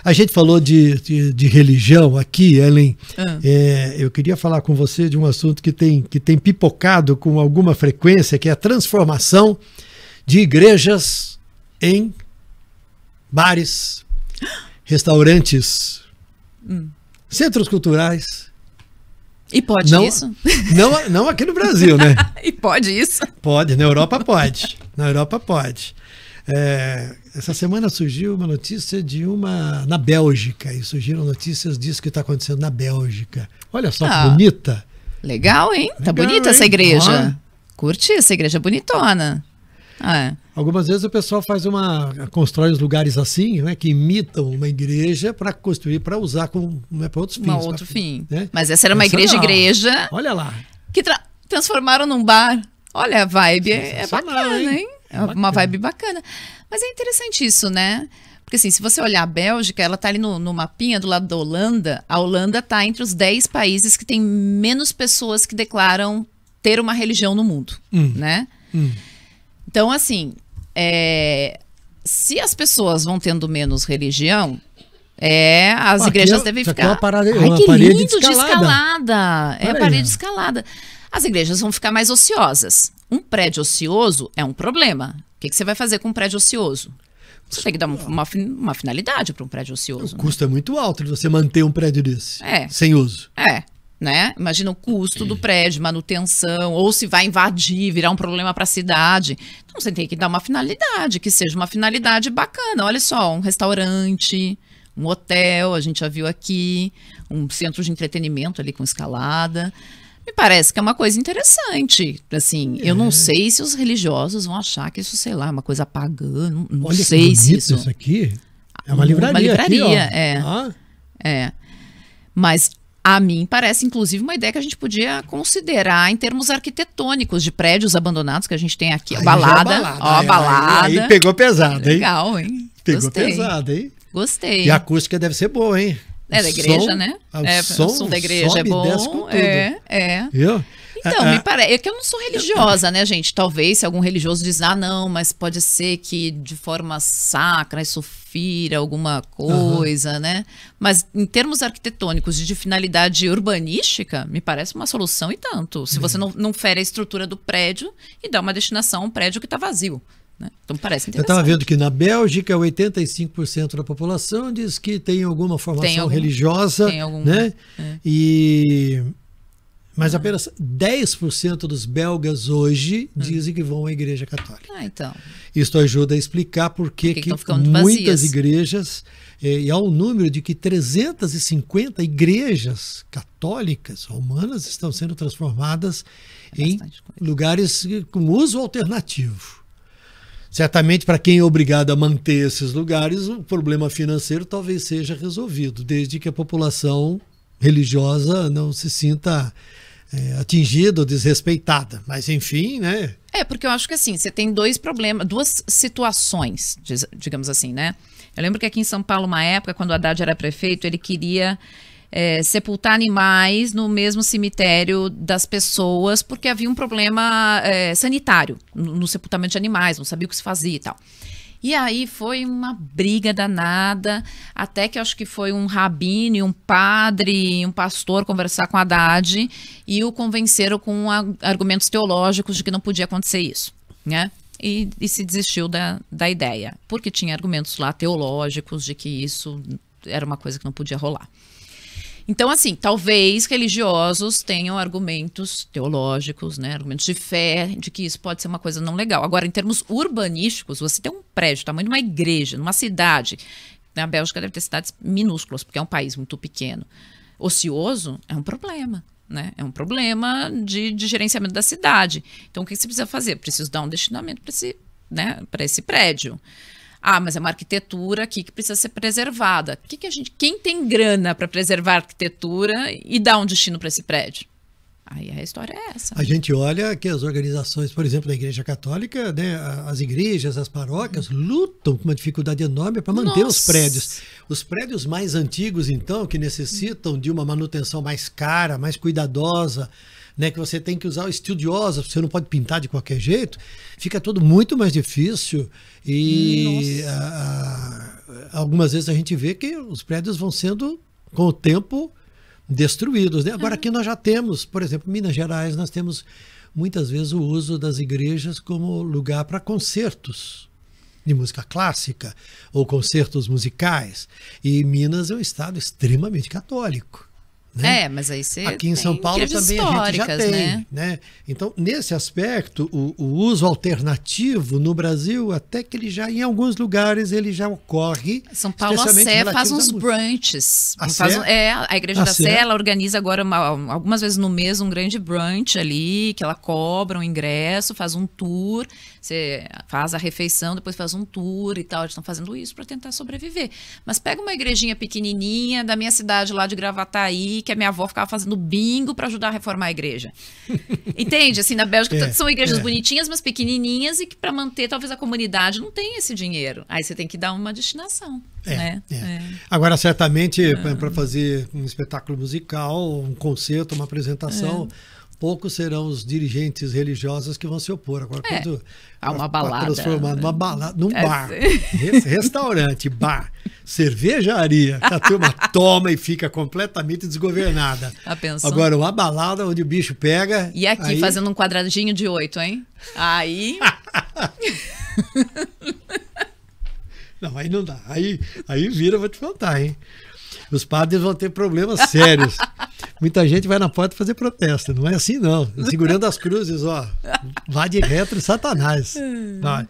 A gente falou de religião aqui, Ellen. Eu queria falar com você de um assunto que tem pipocado com alguma frequência, que é a transformação de igrejas em bares, restaurantes, centros culturais. E pode isso? Não aqui no Brasil, né? E pode isso? Pode, na Europa pode. Na Europa pode. Essa semana surgiu uma notícia na Bélgica, e surgiram notícias disso que está acontecendo na Bélgica. Olha só que bonita. Legal, hein? Tá bonita essa igreja. Curti essa igreja bonitona. Algumas vezes o pessoal constrói os lugares assim, né, que imitam uma igreja para construir, para usar para outros fins. Outro fim. Né? Mas essa era uma igreja. Olha lá. Que transformaram num bar. Olha, a vibe é bacana, hein? É uma vibe bacana. Mas é interessante isso, né? Porque assim, se você olhar a Bélgica, ela tá ali no mapinha do lado da Holanda. A Holanda tá entre os 10 países que tem menos pessoas que declaram ter uma religião no mundo, né? Então, assim, se as pessoas vão tendo menos religião, as igrejas devem ficar... Uma parede lindo, de escalada. É a parede escalada. As igrejas vão ficar mais ociosas. Um prédio ocioso é um problema. O que você vai fazer com um prédio ocioso? Você tem que dar uma finalidade para um prédio ocioso. O custo é muito alto de você manter um prédio desse, sem uso. Né? Imagina o custo do prédio, manutenção, ou se vai invadir, virar um problema para a cidade. Então você tem que dar uma finalidade, que seja uma finalidade bacana. Olha só, um restaurante, um hotel, a gente já viu aqui, um centro de entretenimento ali com escalada. Me parece que é uma coisa interessante. Assim, eu não sei se os religiosos vão achar que isso, sei lá, é uma coisa pagã. Não Olha sei que se isso aqui é uma livraria. Uma livraria, aqui, Mas a mim parece, inclusive, uma ideia que a gente podia considerar em termos arquitetônicos de prédios abandonados que a gente tem aqui. Balada. Aí pegou pesado, hein? Legal, hein? Pegou pesado, hein? Gostei. E a acústica deve ser boa, hein? Da igreja, né? O som da igreja é bom. Viu? Então, me parece. É que eu não sou religiosa, né, gente? Talvez se algum religioso diz, não, mas pode ser que de forma sacra isso fira alguma coisa, né? Mas em termos arquitetônicos e de finalidade urbanística, me parece uma solução e tanto. Se você não fere a estrutura do prédio e dá uma destinação a um prédio que está vazio. Né? Então parece interessante. Eu estava vendo que na Bélgica 85% da população diz que tem alguma formação religiosa, né? Mas apenas 10% dos belgas hoje dizem que vão à igreja católica. Então. Isso ajuda a explicar por que muitas igrejas, e há um número de que 350 igrejas católicas romanas estão sendo transformadas em lugares com uso alternativo. Certamente, para quem é obrigado a manter esses lugares, o problema financeiro talvez seja resolvido, desde que a população religiosa não se sinta atingida ou desrespeitada. Mas, enfim, né? Porque eu acho que assim, você tem dois problemas, duas situações, digamos assim, né? Eu lembro que aqui em São Paulo, uma época, quando o Haddad era prefeito, ele queria sepultar animais no mesmo cemitério das pessoas, porque havia um problema sanitário no sepultamento de animais, não sabia o que se fazia e tal. E aí foi uma briga danada, até que eu acho que foi um rabino, um padre, um pastor conversar com Haddad e o convenceram com argumentos teológicos de que não podia acontecer isso, né? E se desistiu da ideia, porque tinha argumentos lá teológicos de que isso era uma coisa que não podia rolar. Então, assim, talvez religiosos tenham argumentos teológicos, né, argumentos de fé, de que isso pode ser uma coisa não legal. Agora, em termos urbanísticos, você tem um prédio, tamanho de uma igreja, numa cidade, na Bélgica deve ter cidades minúsculas, porque é um país muito pequeno. Ocioso é um problema, né? É um problema de gerenciamento da cidade. Então, o que você precisa fazer? Preciso dar um destinamento para esse prédio. Mas é uma arquitetura aqui que precisa ser preservada. Quem tem grana para preservar a arquitetura e dar um destino para esse prédio? Aí a história é essa. A gente olha que as organizações, por exemplo, da Igreja Católica, né, as igrejas, as paróquias, lutam com uma dificuldade enorme para manter os prédios. Os prédios mais antigos, então, que necessitam de uma manutenção mais cara, mais cuidadosa, né, que você tem que usar estudiosa, você não pode pintar de qualquer jeito, fica tudo muito mais difícil e algumas vezes a gente vê que os prédios vão sendo, com o tempo, destruídos, né? Agora aqui nós já temos, por exemplo, em Minas Gerais, nós temos muitas vezes o uso das igrejas como lugar para concertos de música clássica ou concertos musicais. E Minas é um estado extremamente católico. Né? Mas aí você aqui em São Paulo também a gente já tem, né? Então, nesse aspecto, o uso alternativo no Brasil, até que ele já, em alguns lugares, ele já ocorre. São Paulo, a Sé faz uns brunches. A Igreja da Sé, ela organiza agora, algumas vezes no mês, um grande brunch ali, que ela cobra um ingresso, faz um tour, você faz a refeição, depois faz um tour e tal. Eles estão fazendo isso para tentar sobreviver. Mas pega uma igrejinha pequenininha da minha cidade lá de Gravataí, que a minha avó ficava fazendo bingo para ajudar a reformar a igreja. Entende? Assim, na Bélgica são igrejas bonitinhas, mas pequenininhas, e que para manter talvez a comunidade não tem esse dinheiro. Aí você tem que dar uma destinação. Agora, certamente, para fazer um espetáculo musical, um concerto, uma apresentação, poucos serão os dirigentes religiosos que vão se opor. Agora, quando uma balada, transformar numa balada, num bar, restaurante, bar, cervejaria, que a turma toma e fica completamente desgovernada. Agora, uma balada onde o bicho pega. E aqui, aí... fazendo um quadradinho de 8, hein? Aí. Não, aí não dá. Aí vira, vou te contar, hein? Os padres vão ter problemas sérios. Muita gente vai na porta fazer protesto. Não é assim, não. Segurando as cruzes, ó. Vá de retro, Satanás. Vai.